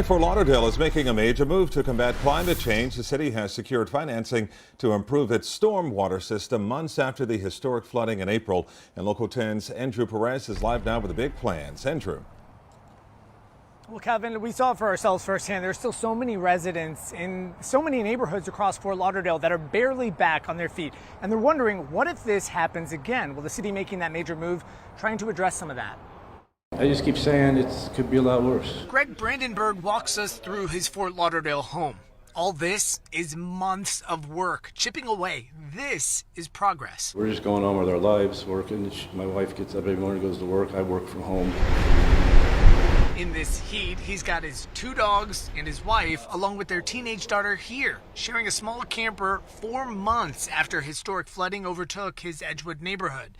Fort Lauderdale is making a major move to combat climate change. The city has secured financing to improve its stormwater system months after the historic flooding in April. And Local 10's Andrew Perez is live now with the big plans. Andrew. Well, Kevin, we saw it for ourselves firsthand. There's still so many residents in so many neighborhoods across Fort Lauderdale that are barely back on their feet. And they're wondering, what if this happens again? Will the city making that major move, trying to address some of that? I just keep saying it could be a lot worse. Greg Brandenburg walks us through his Fort Lauderdale home. All this is months of work, chipping away. This is progress. We're just going on with our lives, working. My wife gets up every morning, goes to work. I work from home. In this heat, he's got his 2 dogs and his wife, along with their teenage daughter here, sharing a small camper 4 months after historic flooding overtook his Edgewood neighborhood.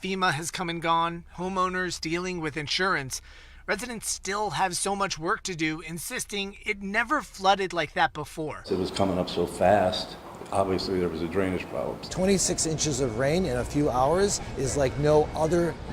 FEMA has come and gone, homeowners dealing with insurance. Residents still have so much work to do, insisting it never flooded like that before. It was coming up so fast. Obviously, there was a drainage problem. 26 inches of rain in a few hours is like no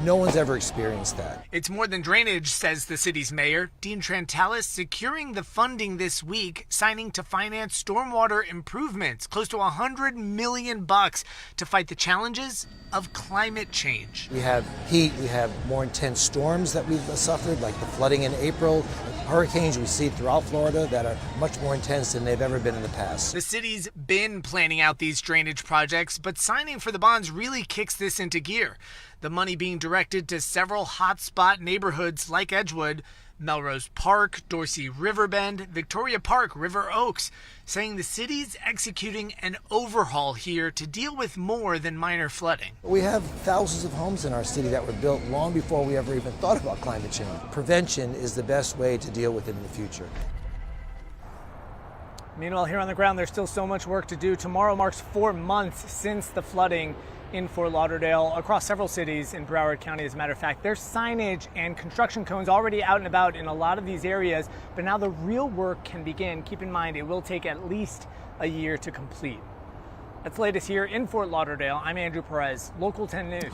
one's ever experienced that. It's more than drainage, says the city's mayor. Dean Trantalis securing the funding this week, signing to finance stormwater improvements, close to $100 million to fight the challenges of climate change. We have heat, we have more intense storms that we've suffered, like the flooding in April, hurricanes we see throughout Florida that are much more intense than they've ever been in the past. The city's been planning out these drainage projects, but signing for the bonds really kicks this into gear. The money being directed to several hotspot neighborhoods like Edgewood, Melrose Park, Dorsey Riverbend, Victoria Park, River Oaks, saying the city's executing an overhaul here to deal with more than minor flooding. We have thousands of homes in our city that were built long before we ever even thought about climate change. Prevention is the best way to deal with it in the future. Meanwhile, here on the ground, there's still so much work to do. Tomorrow marks 4 months since the flooding in Fort Lauderdale, across several cities in Broward County. As a matter of fact, there's signage and construction cones already out and about in a lot of these areas, but now the real work can begin. Keep in mind, it will take at least a year to complete. That's the latest here in Fort Lauderdale. I'm Andrew Perez, Local 10 News.